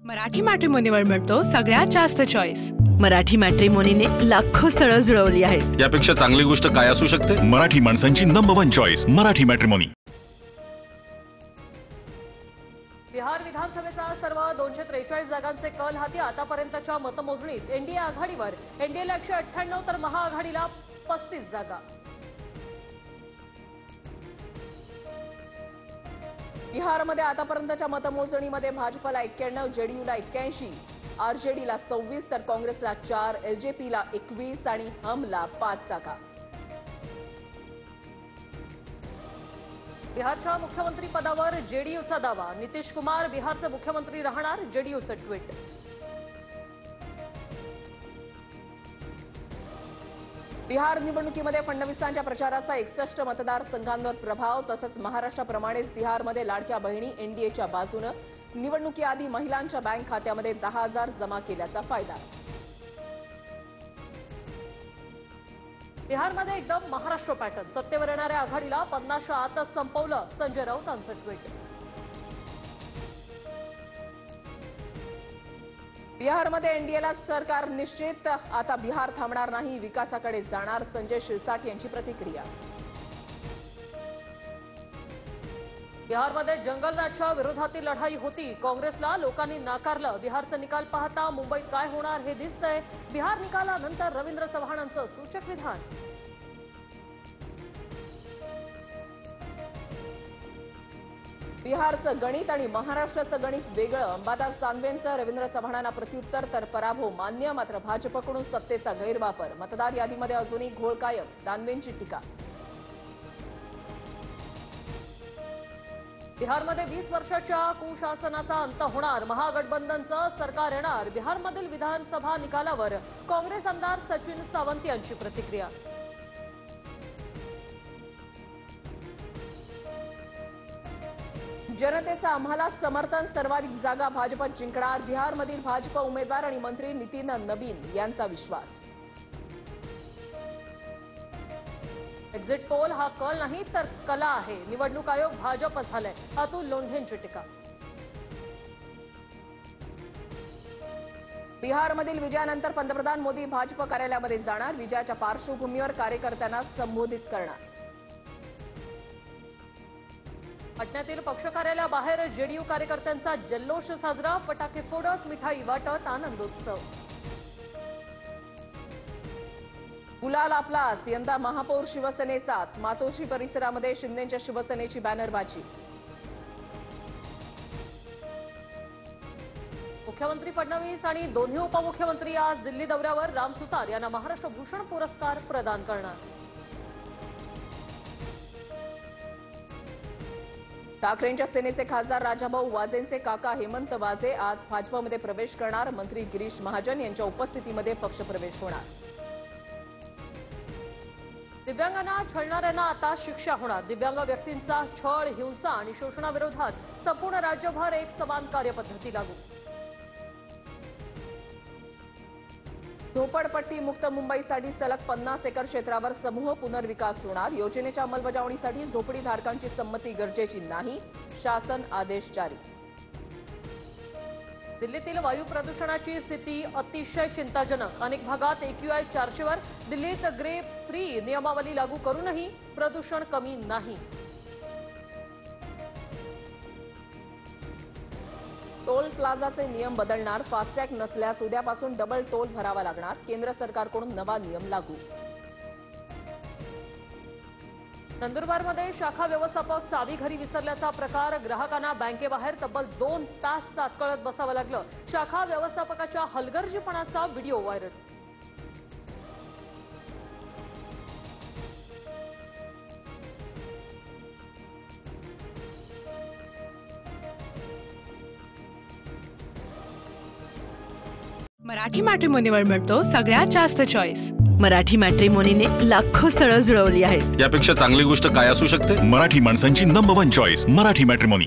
मराठी मॅट्रिमोनीवर मिळतो सगळ्यात जास्त चॉईस। मराठी मॅट्रिमोनीने लाखो स्थळं जुळवली आहेत। यापेक्षा चांगली गोष्ट काय असू शकते? मराठी माणसांची number 1 choice Marathi matrimony. Bihar विधानसभेचा सर्व 243 जागांचे कल हाती। आतापर्यंतच्या मतमोजणीत एनडीए आघाडीवर, एनडीएला 198 तर महाआघाडीला 35 जागा। बिहारमध्ये आतापर्यंतच्या मतमोजणीमध्ये भाजपला 91, जेडीयूला 81, आरजेडीला 26 तर काँग्रेसला 4, एलजेपीला 21 आणि हमला 5 जागा। बिहारच्या मुख्यमंत्री पदावर जेडीयूचा दावा। नितीश कुमार बिहारचे मुख्यमंत्री राहणार, जेडीयूचं ट्विट। बिहार निवडणुकीमध्ये फडणवीसांच्या प्रचाराचा 61 मतदारसंघांवर प्रभाव। तसंच महाराष्ट्राप्रमाणेच बिहारमध्ये लाडक्या बहिणी एनडीएच्या बाजूने। निवडणुकीआधी महिलांच्या बँक खात्यामध्ये 10,000 जमा केल्याचा फायदा। बिहारमध्ये एकदम महाराष्ट्र पॅटर्न। सत्तेवर येणाऱ्या आघाडीला 50च्या आतच संपवलं, संजय राऊतांचं ट्विट। बिहारमध्ये एनडीएला सरकार निश्चित। आता बिहार थांबणार नाही, विकासाकडे जाणार, संजय शिरसाट यांची प्रतिक्रिया। बिहारमध्ये जंगल राज्या विरोधातील लढाई होती, काँग्रेसला लोकांनी नाकारलं। बिहारचा निकाल पाहता मुंबईत काय होणार हे दिसतंय। बिहार निकालानंतर रवींद्र चव्हाणांचं सूचक विधान। बिहारचं गणित आणि महाराष्ट्राचं गणित वेगळं। अंबादास दानवेंचं रवींद्र चव्हाणांना प्रत्युत्तर तर पराभव मान्य। मात्र भाजपकडून सत्तेचा गैरवापर, मतदार यादीमध्ये अजूनही घोळ कायम, दानवेंची टीका। बिहारमध्ये 20 वर्षाच्या कुशासनाचा अंत होणार, महागठबंधनचं सरकार येणार। बिहारमधील विधानसभा निकालावर काँग्रेस आमदार सचिन सावंत यांची प्रतिक्रिया। जनतेचं आम्हाला समर्थन, सर्वाधिक जागा भाजप जिंकणार। बिहारमधील भाजप उमेदवार आणि मंत्री नितीन नबीन यांचा विश्वास। एक्झिट पोल हा कल नाही तर कला आहे, निवडणूक आयोग भाजप झालाय, अतुल लोंढेंची टीका। बिहारमधील विजयानंतर पंतप्रधान मोदी भाजप कार्यालयामध्ये जाणार। विजयाच्या पार्श्वभूमीवर कार्यकर्त्यांना संबोधित करणार। पटण्यातील पक्ष कार्यालयाबाहेर जेडीयू कार्यकर्त्यांचा जल्लोष साजरा। फटाके फोडत, मिठाई वाटत आनंदोत्सव। गुलाल आपलाच, यंदा महापौर शिवसेनेचाच। मातोश्री परिसरामध्ये शिंदेच्या शिवसेनेची बॅनरबाजी। मुख्यमंत्री फडणवीस आणि दोन्ही उपमुख्यमंत्री आज दिल्ली दौऱ्यावर। राम सुतार यांना महाराष्ट्र भूषण पुरस्कार प्रदान करणार। ठाकरेंच्या सेनेचे खासदार राजाभाऊ वाजेंचे काका हेमंत वाजे आज भाजपमध्ये प्रवेश करणार। मंत्री गिरीश महाजन यांच्या उपस्थितीमध्ये पक्षप्रवेश होणार। दिव्यांगांना छळणाऱ्यांना आता शिक्षा होणार। दिव्यांग व्यक्तींचा छळ, हिंसा आणि शोषणाविरोधात संपूर्ण राज्यभर एक समान कार्यपद्धती लागू। झोपडपट्टी मुक्त मुंबईसाठी सलग 50 एकर क्षेत्रावर समूह पुनर्विकास होणार। योजनेच्या अंमलबजावणीसाठी झोपडीधारकांची संमती गरजेची नाही, शासन आदेश जारी। दिल्लीतील वायू प्रदूषणाची स्थिती अतिशय चिंताजनक। अनेक भागात AQI 400 वर। दिल्लीत ग्रेड 3 नियमावली लागू करूनही प्रदूषण कमी नाही। टोल प्लाझाचे नियम बदलणार। फास्टॅग नसल्यास उद्यापासून डबल टोल भरावा लागणार। केंद्र सरकारकडून नवा नियम लागू। नंदुरबारमध्ये शाखा व्यवस्थापक चावी घरी विसरल्याचा प्रकार। ग्राहकांना बँकेबाहेर तब्बल 2 तास तात्काळत बसावं लागलं। शाखा व्यवस्थापकाच्या हलगर्जीपणाचा व्हिडिओ व्हायरल। मराठी मॅट्रिमोनीवर मिळतो सगळ्यात जास्त चॉईस। मराठी मॅट्रिमोनीने लाखो स्थळं जुळवली आहेत। यापेक्षा चांगली गोष्ट काय असू शकते? मराठी माणसांची नंबर 1 चॉईस मराठी मॅट्रिमोनी।